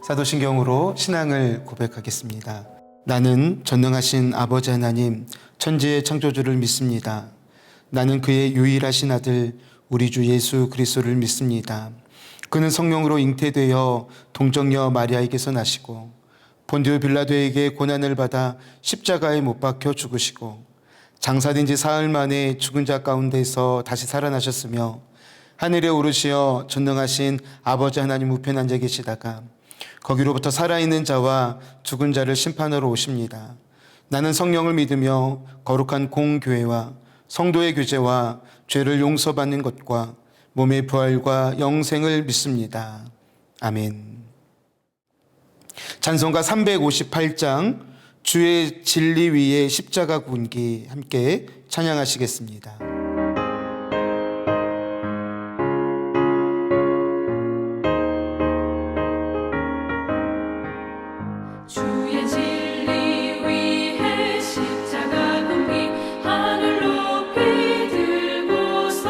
사도신경으로 신앙을 고백하겠습니다. 나는 전능하신 아버지 하나님, 천지의 창조주를 믿습니다. 나는 그의 유일하신 아들 우리 주 예수 그리스도를 믿습니다. 그는 성령으로 잉태되어 동정녀 마리아에게서 나시고 본디오 빌라도에게 고난을 받아 십자가에 못 박혀 죽으시고 장사된 지 사흘 만에 죽은 자 가운데서 다시 살아나셨으며 하늘에 오르시어 전능하신 아버지 하나님 우편에 앉아 계시다가 거기로부터 살아있는 자와 죽은 자를 심판하러 오십니다. 나는 성령을 믿으며 거룩한 공교회와 성도의 교제와 죄를 용서받는 것과 몸의 부활과 영생을 믿습니다. 아멘. 찬송가 358장 주의 진리 위에 십자가 군기 함께 찬양하시겠습니다. 주의 진리 위에 십자가 군기 하늘 높이 들고서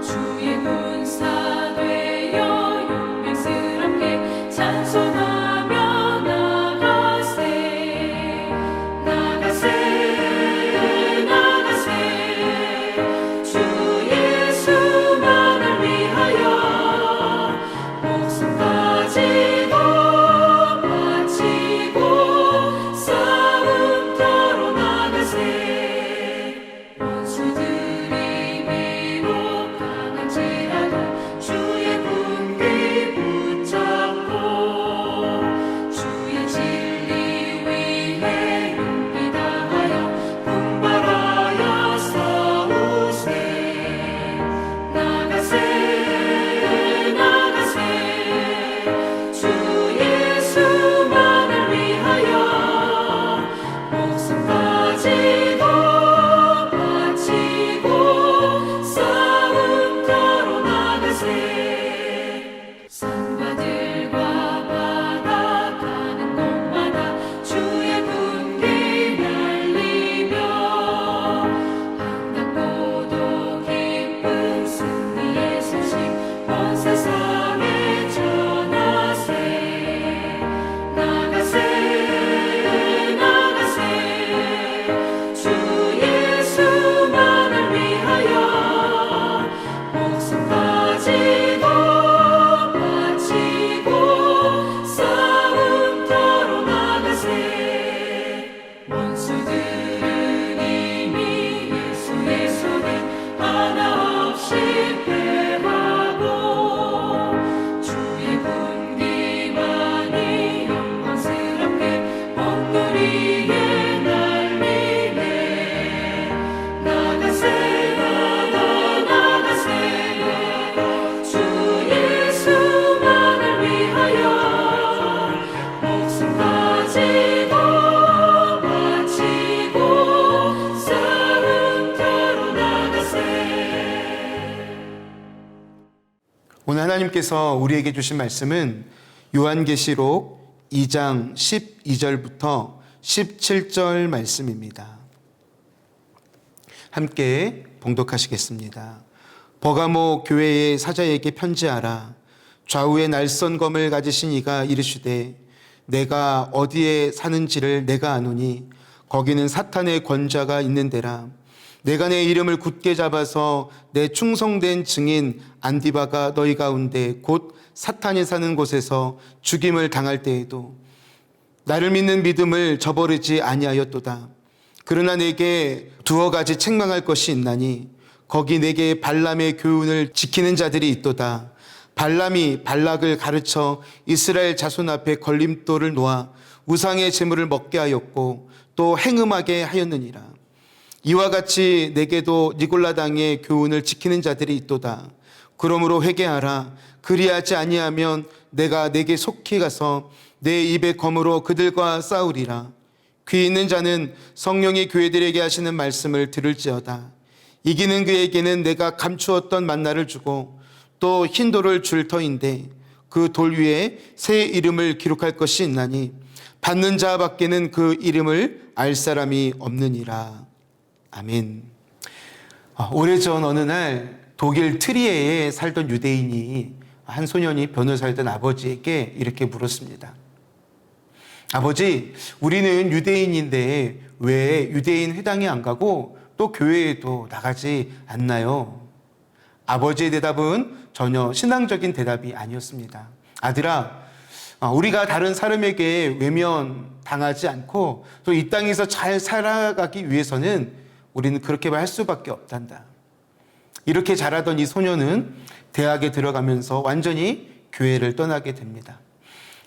주의 군사 되어 용맹스럽게 찬송하며 나가세 나가세 나가세 주 예수만을 위하여 목숨까지도 싸움터로 나가세 원수들이 비록 강할지라도 주의 군기 붙잡고 주의 진리 위에 용기 다하여 분발하여 싸우세 나가세 나가세 주 예수만을 위하여 목숨까지도 바치고 싸움터로 나가세 산과들과 바다 가는 곳마다 주의 군기 날리며 반갑고도 기쁜 승리의 소식 온 세상에 전하세 나가세 나가세 주 예수만을 위하여 목숨까지도 바치고 싸움터로 나가세 원수들은 이미 예수의 손에 하나 없이 패하고 주의 군기만이 영광스럽게 온 누리에 날리네 나가세 나가세 주 예수만을 위하여 목숨까지도 바치고 싸움터로 나가세. 오늘 하나님께서 우리에게 주신 말씀은 요한계시록 2장 12절부터 17절 말씀입니다. 함께 봉독하시겠습니다. 버가모 교회의 사자에게 편지하라. 좌우에 날선 검을 가지신 이가 이르시되 내가 어디에 사는지를 내가 아노니 거기는 사탄의 권좌가 있는 데라. 내가 내 이름을 굳게 잡아서 내 충성된 증인 안디바가 너희 가운데 곧 사탄이 사는 곳에서 죽임을 당할 때에도 나를 믿는 믿음을 저버리지 아니하였도다. 그러나 내게 두어 가지 책망할 것이 있나니 거기 내게 발람의 교훈을 지키는 자들이 있도다. 발람이 발락을 가르쳐 이스라엘 자손 앞에 걸림돌을 놓아 우상의 제물을 먹게 하였고 또 행음하게 하였느니라. 이와 같이 내게도 니골라 당의 교훈을 지키는 자들이 있도다. 그러므로 회개하라. 그리하지 아니하면 내가 내게 속히 가서 내 입의 검으로 그들과 싸우리라. 귀 있는 자는 성령이 교회들에게 하시는 말씀을 들을지어다. 이기는 그에게는 내가 감추었던 만나를 주고 또 흰 돌을 줄 터인데 그 돌 위에 새 이름을 기록할 것이 있나니 받는 자밖에는 그 이름을 알 사람이 없느니라. 아멘. 오래전 어느 날 독일 트리에에 살던 유대인이 한 소년이 변호사였던 아버지에게 이렇게 물었습니다. 아버지, 우리는 유대인인데 왜 유대인 회당에 안 가고 또 교회에도 나가지 않나요? 아버지의 대답은 전혀 신앙적인 대답이 아니었습니다. 아들아, 우리가 다른 사람에게 외면당하지 않고 또 이 땅에서 잘 살아가기 위해서는 우리는 그렇게만 할 수밖에 없단다. 이렇게 자라던 이 소녀는 대학에 들어가면서 완전히 교회를 떠나게 됩니다.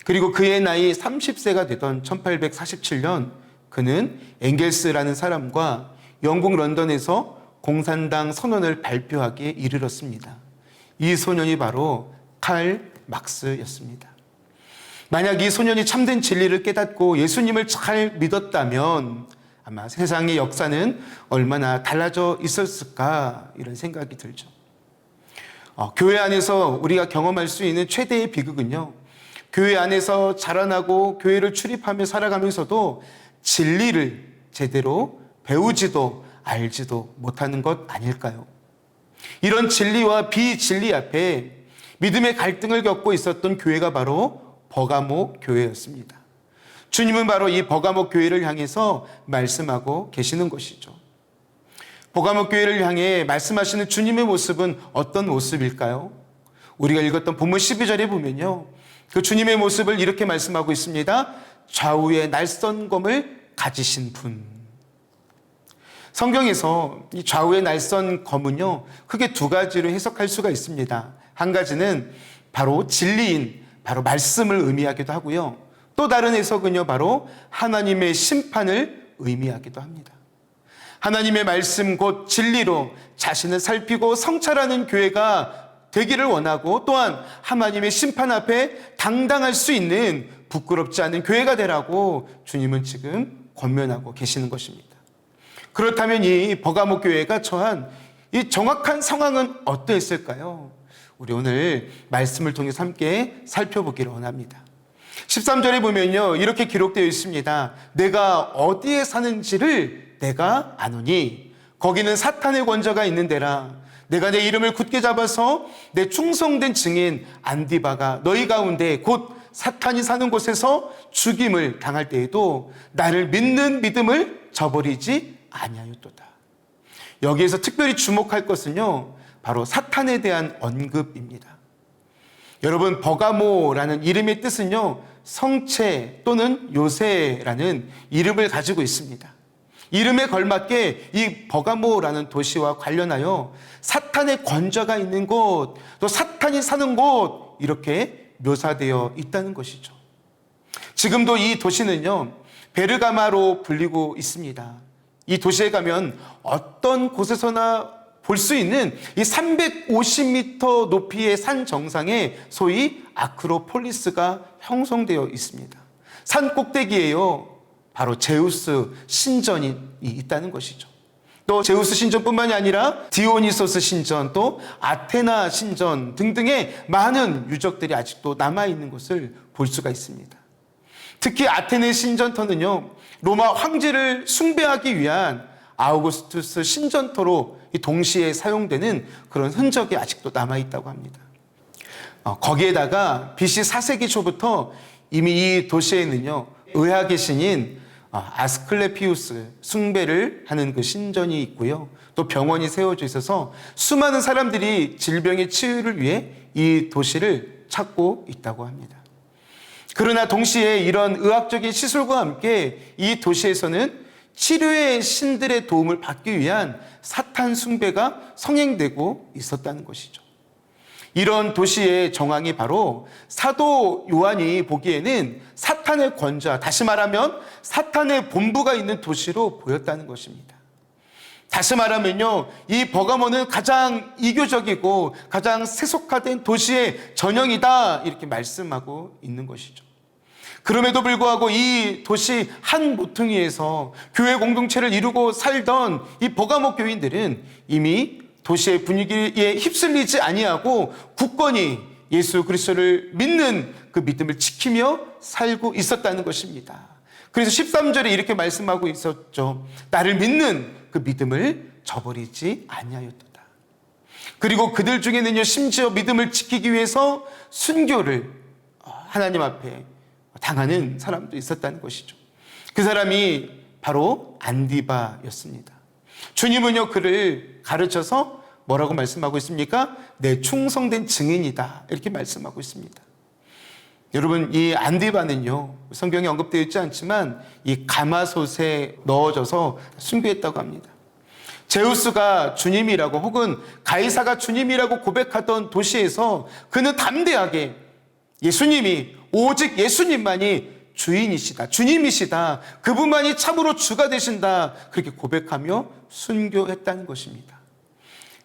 그리고 그의 나이 30세가 되던 1847년 그는 엥겔스라는 사람과 영국 런던에서 공산당 선언을 발표하기에 이르렀습니다. 이 소년이 바로 칼 막스였습니다. 만약 이 소년이 참된 진리를 깨닫고 예수님을 잘 믿었다면 아마 세상의 역사는 얼마나 달라져 있었을까 이런 생각이 들죠. 교회 안에서 우리가 경험할 수 있는 최대의 비극은요, 교회 안에서 자라나고 교회를 출입하며 살아가면서도 진리를 제대로 배우지도 알지도 못하는 것 아닐까요? 이런 진리와 비진리 앞에 믿음의 갈등을 겪고 있었던 교회가 바로 버가모 교회였습니다. 주님은 바로 이 버가모 교회를 향해서 말씀하고 계시는 것이죠. 버가모 교회를 향해 말씀하시는 주님의 모습은 어떤 모습일까요? 우리가 읽었던 본문 12절에 보면요, 그 주님의 모습을 이렇게 말씀하고 있습니다. 좌우에 날선 검을 가지신 분. 성경에서 이 좌우에 날선 검은요, 크게 두 가지로 해석할 수가 있습니다. 한 가지는 바로 진리인, 바로 말씀을 의미하기도 하고요. 또 다른 해석은요, 바로 하나님의 심판을 의미하기도 합니다. 하나님의 말씀 곧 진리로 자신을 살피고 성찰하는 교회가 되기를 원하고, 또한 하나님의 심판 앞에 당당할 수 있는 부끄럽지 않은 교회가 되라고 주님은 지금 권면하고 계시는 것입니다. 그렇다면 이 버가모 교회가 처한 이 정확한 상황은 어떠했을까요? 우리 오늘 말씀을 통해서 함께 살펴보기를 원합니다. 13절에 보면요, 이렇게 기록되어 있습니다. 내가 어디에 사는지를 내가 아노니 거기는 사탄의 권저가 있는 데라. 내가 내 이름을 굳게 잡아서 내 충성된 증인 안디바가 너희 가운데 곧 사탄이 사는 곳에서 죽임을 당할 때에도 나를 믿는 믿음을 저버리지 아니하였도다. 여기에서 특별히 주목할 것은요, 바로 사탄에 대한 언급입니다. 여러분, 버가모라는 이름의 뜻은요, 성체 또는 요새라는 이름을 가지고 있습니다. 이름에 걸맞게 이 버가모라는 도시와 관련하여 사탄의 권저가 있는 곳, 또 사탄이 사는 곳, 이렇게 묘사되어 있다는 것이죠. 지금도 이 도시는요, 베르가마로 불리고 있습니다. 이 도시에 가면 어떤 곳에서나 볼 수 있는 이 350m 높이의 산 정상에 소위 아크로폴리스가 형성되어 있습니다. 산 꼭대기에요, 바로 제우스 신전이 있다는 것이죠. 또 제우스 신전뿐만이 아니라 디오니소스 신전, 또 아테나 신전 등등의 많은 유적들이 아직도 남아있는 것을 볼 수가 있습니다. 특히 아테네 신전터는요, 로마 황제를 숭배하기 위한 아우구스투스 신전터로 동시에 사용되는 그런 흔적이 아직도 남아있다고 합니다. 거기에다가 BC 4세기 초부터 이미 이 도시에는요, 의학의 신인 아스클레피우스 숭배를 하는 그 신전이 있고요, 또 병원이 세워져 있어서 수많은 사람들이 질병의 치유를 위해 이 도시를 찾고 있다고 합니다. 그러나 동시에 이런 의학적인 시술과 함께 이 도시에서는 치료의 신들의 도움을 받기 위한 사탄 숭배가 성행되고 있었다는 것이죠. 이런 도시의 정황이 바로 사도 요한이 보기에는 사탄의 권좌, 다시 말하면 사탄의 본부가 있는 도시로 보였다는 것입니다. 다시 말하면요, 이 버가모는 가장 이교적이고 가장 세속화된 도시의 전형이다, 이렇게 말씀하고 있는 것이죠. 그럼에도 불구하고 이 도시 한 모퉁이에서 교회 공동체를 이루고 살던 이 버가모 교인들은 이미 도시의 분위기에 휩쓸리지 아니하고 굳건히 예수 그리스도를 믿는 그 믿음을 지키며 살고 있었다는 것입니다. 그래서 13절에 이렇게 말씀하고 있었죠. 나를 믿는 그 믿음을 저버리지 아니하였도다. 그리고 그들 중에는요, 심지어 믿음을 지키기 위해서 순교를 하나님 앞에 당하는 사람도 있었다는 것이죠. 그 사람이 바로 안디바였습니다. 주님은요, 그를 가르쳐서 뭐라고 말씀하고 있습니까? 내 충성된 증인이다, 이렇게 말씀하고 있습니다. 여러분, 이 안디바는요, 성경에 언급되어 있지 않지만 이 가마솥에 넣어져서 순교했다고 합니다. 제우스가 주님이라고 혹은 가이사가 주님이라고 고백하던 도시에서 그는 담대하게 예수님이, 오직 예수님만이 주인이시다, 주님이시다, 그분만이 참으로 주가 되신다, 그렇게 고백하며 순교했다는 것입니다.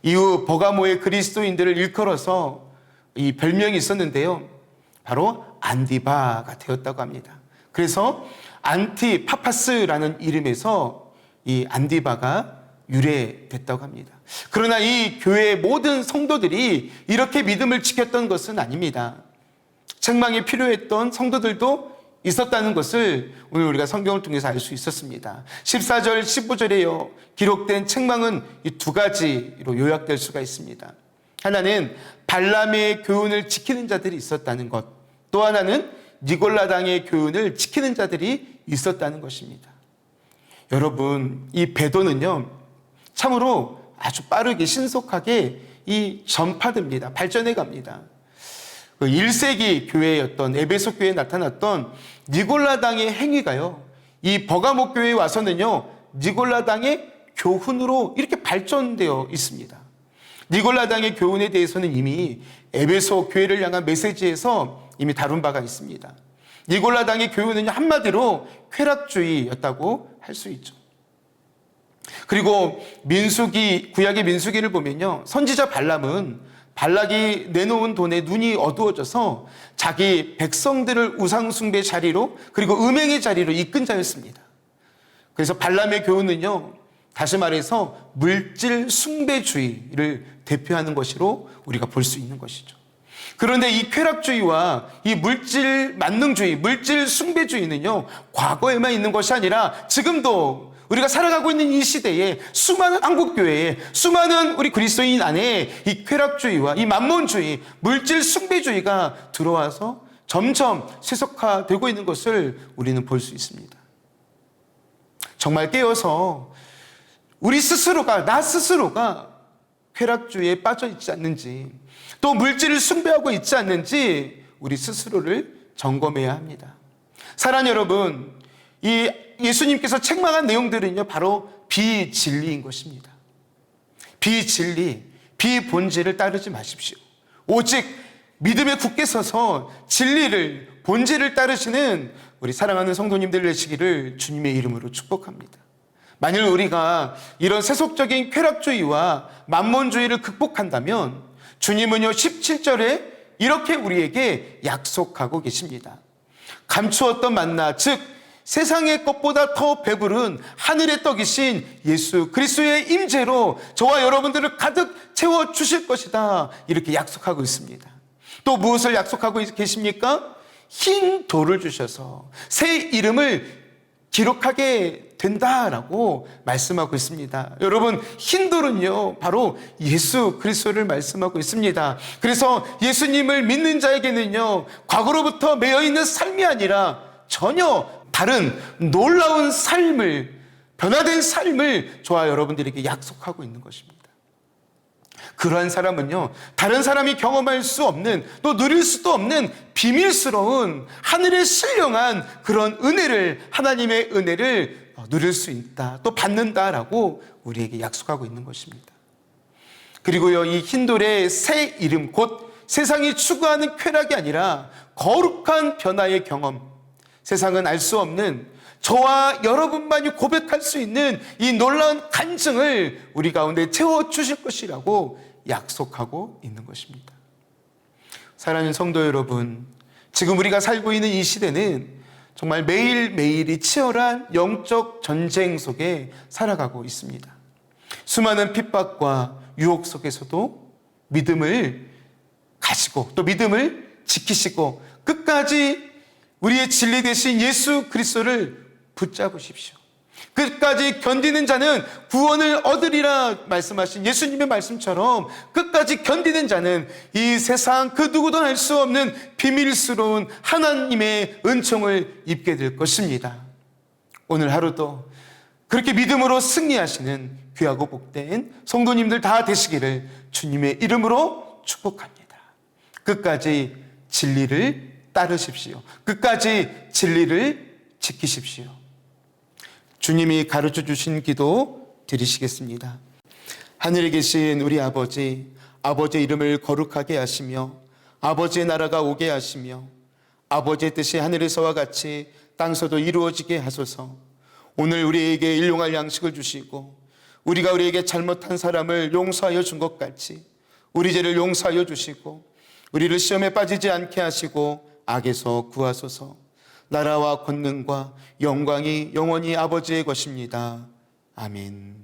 이후 버가모의 그리스도인들을 일컬어서 이 별명이 있었는데요, 바로 안디바가 되었다고 합니다. 그래서 안티파파스라는 이름에서 이 안디바가 유래됐다고 합니다. 그러나 이 교회의 모든 성도들이 이렇게 믿음을 지켰던 것은 아닙니다. 책망이 필요했던 성도들도 있었다는 것을 오늘 우리가 성경을 통해서 알 수 있었습니다. 14절, 15절에요, 기록된 책망은 이 두 가지로 요약될 수가 있습니다. 하나는 발람의 교훈을 지키는 자들이 있었다는 것, 또 하나는 니골라당의 교훈을 지키는 자들이 있었다는 것입니다. 여러분, 이 배도는요, 참으로 아주 빠르게 신속하게 이 전파됩니다. 발전해 갑니다. 1세기 교회였던 에베소 교회에 나타났던 니골라당의 행위가요, 이 버가모 교회에 와서는요, 니골라당의 교훈으로 이렇게 발전되어 있습니다. 니골라당의 교훈에 대해서는 이미 에베소 교회를 향한 메시지에서 이미 다룬 바가 있습니다. 니골라당의 교훈은 한마디로 쾌락주의였다고 할 수 있죠. 그리고 민수기, 구약의 민수기를 보면요, 선지자 발람은 발락이 내놓은 돈에 눈이 어두워져서 자기 백성들을 우상숭배 자리로, 그리고 음행의 자리로 이끈 자였습니다. 그래서 발람의 교훈은요, 다시 말해서 물질 숭배주의를 대표하는 것으로 우리가 볼 수 있는 것이죠. 그런데 이 쾌락주의와 이 물질 만능주의, 물질 숭배주의는요, 과거에만 있는 것이 아니라 지금도 우리가 살아가고 있는 이 시대에 수많은 한국교회에, 수많은 우리 그리스도인 안에 이 쾌락주의와 이 만몬주의, 물질 숭배주의가 들어와서 점점 세속화되고 있는 것을 우리는 볼 수 있습니다. 정말 깨어서 우리 스스로가, 나 스스로가 쾌락주의에 빠져 있지 않는지, 또 물질을 숭배하고 있지 않는지 우리 스스로를 점검해야 합니다. 사랑하는 여러분, 이 예수님께서 책망한 내용들은요, 바로 비진리인 것입니다. 비진리, 비본질을 따르지 마십시오. 오직 믿음에 굳게 서서 진리를, 본질을 따르시는 우리 사랑하는 성도님들 되시기를 주님의 이름으로 축복합니다. 만일 우리가 이런 세속적인 쾌락주의와 만몬주의를 극복한다면 주님은요, 17절에 이렇게 우리에게 약속하고 계십니다. 감추었던 만나, 즉 세상의 것보다 더 배부른 하늘의 떡이신 예수 그리스도의 임재로 저와 여러분들을 가득 채워주실 것이다, 이렇게 약속하고 있습니다. 또 무엇을 약속하고 계십니까? 흰 돌을 주셔서 새 이름을 기록하게 된다라고 말씀하고 있습니다. 여러분, 흰 돌은요, 바로 예수 그리스도를 말씀하고 있습니다. 그래서 예수님을 믿는 자에게는요, 과거로부터 매여있는 삶이 아니라 전혀 다른 놀라운 삶을, 변화된 삶을 저와 여러분들에게 약속하고 있는 것입니다. 그러한 사람은요, 다른 사람이 경험할 수 없는, 또 누릴 수도 없는 비밀스러운 하늘의 신령한 그런 은혜를, 하나님의 은혜를 누릴 수 있다, 또 받는다라고 우리에게 약속하고 있는 것입니다. 그리고요, 이 흰돌의 새 이름, 곧 세상이 추구하는 쾌락이 아니라 거룩한 변화의 경험, 세상은 알 수 없는 저와 여러분만이 고백할 수 있는 이 놀라운 간증을 우리 가운데 채워주실 것이라고 약속하고 있는 것입니다. 사랑하는 성도 여러분, 지금 우리가 살고 있는 이 시대는 정말 매일매일이 치열한 영적 전쟁 속에 살아가고 있습니다. 수많은 핍박과 유혹 속에서도 믿음을 가지고 또 믿음을 지키시고 끝까지 우리의 진리 되신 예수 그리스도를 붙잡으십시오. 끝까지 견디는 자는 구원을 얻으리라 말씀하신 예수님의 말씀처럼 끝까지 견디는 자는 이 세상 그 누구도 알 수 없는 비밀스러운 하나님의 은총을 입게 될 것입니다. 오늘 하루도 그렇게 믿음으로 승리하시는 귀하고 복된 성도님들 다 되시기를 주님의 이름으로 축복합니다. 끝까지 진리를 따르십시오. 끝까지 진리를 지키십시오. 주님이 가르쳐 주신 기도 드리시겠습니다. 하늘에 계신 우리 아버지, 아버지의 이름을 거룩하게 하시며 아버지의 나라가 오게 하시며 아버지의 뜻이 하늘에서와 같이 땅에서도 이루어지게 하소서. 오늘 우리에게 일용할 양식을 주시고 우리가 우리에게 잘못한 사람을 용서하여 준 것 같이 우리 죄를 용서하여 주시고 우리를 시험에 빠지지 않게 하시고 악에서 구하소서. 나라와 권능과 영광이 영원히 아버지의 것입니다. 아멘.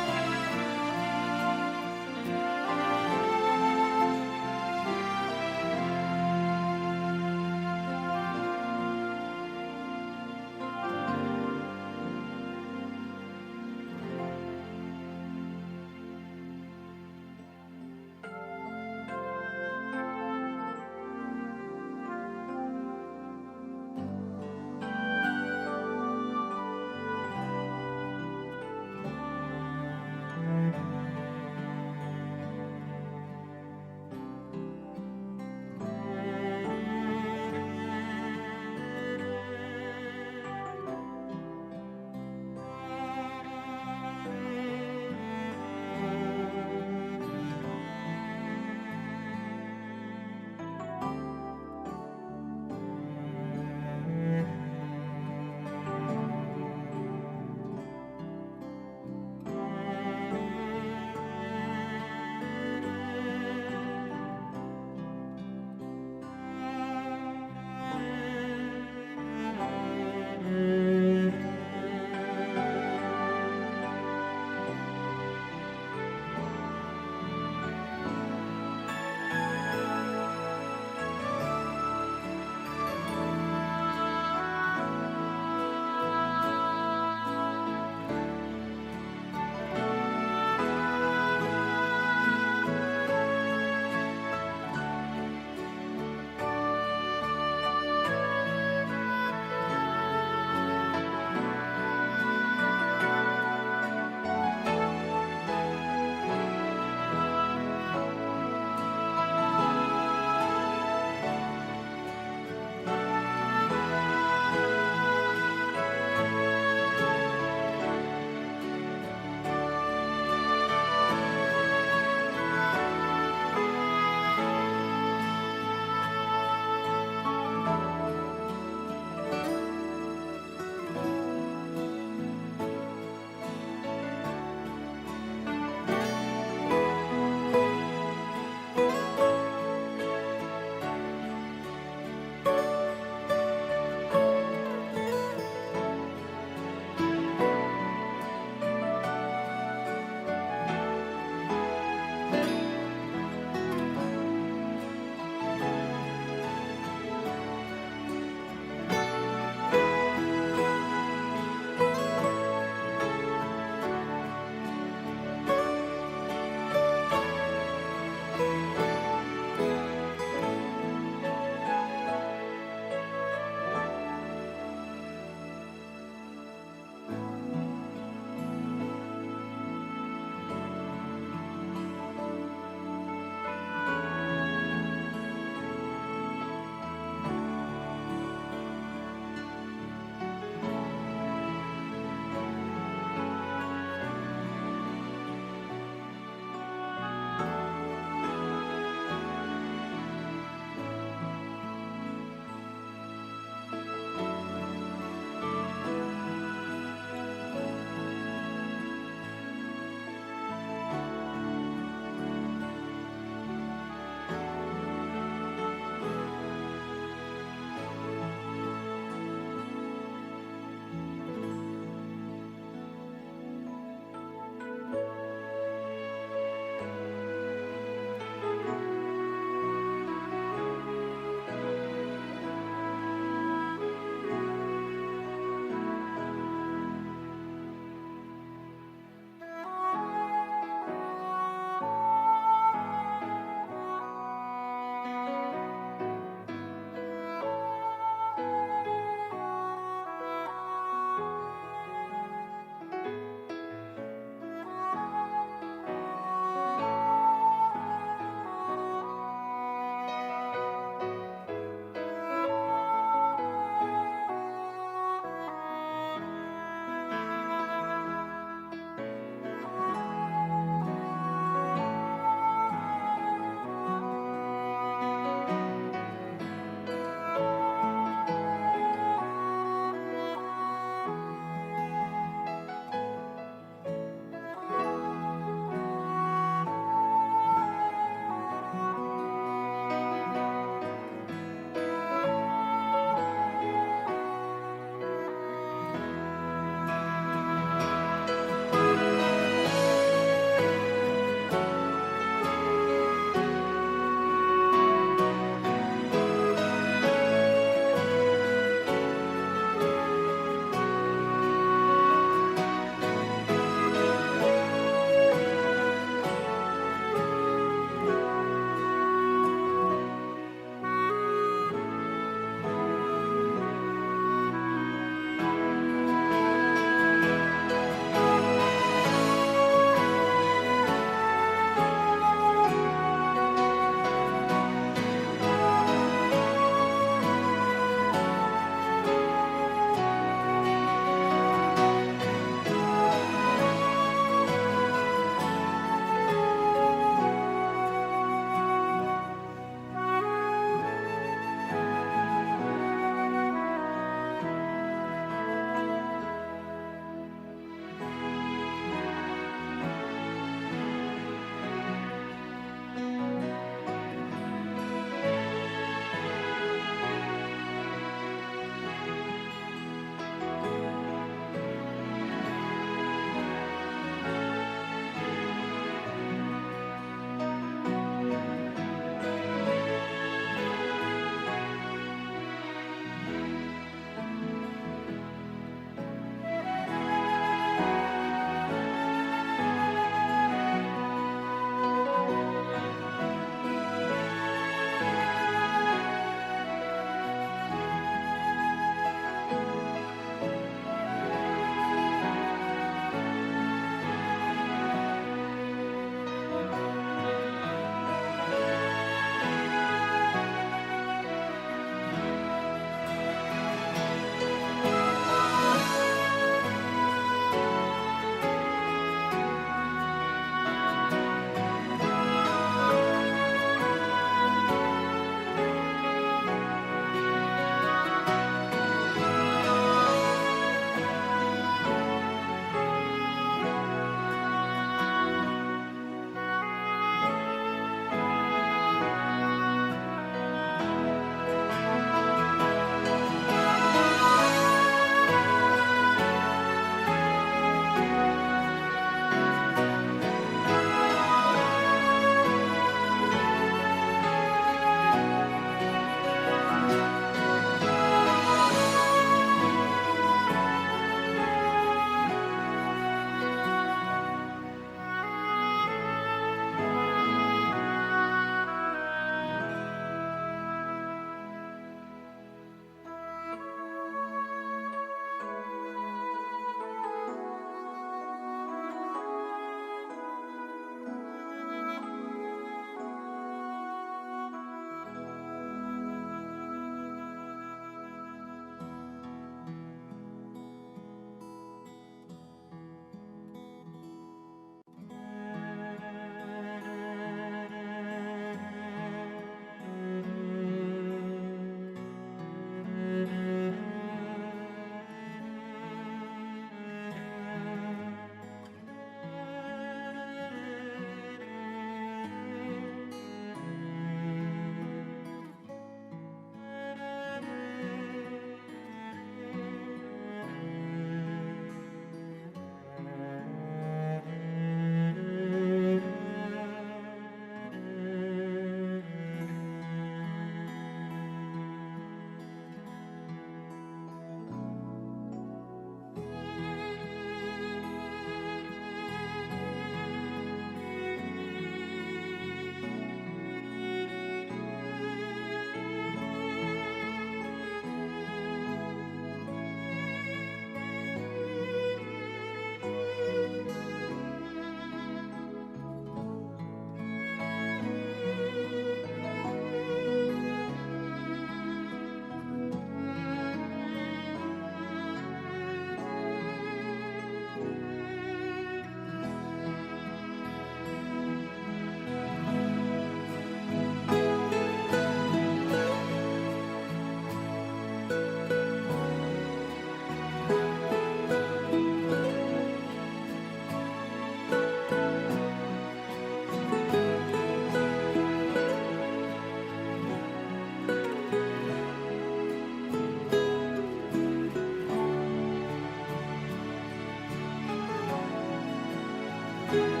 주님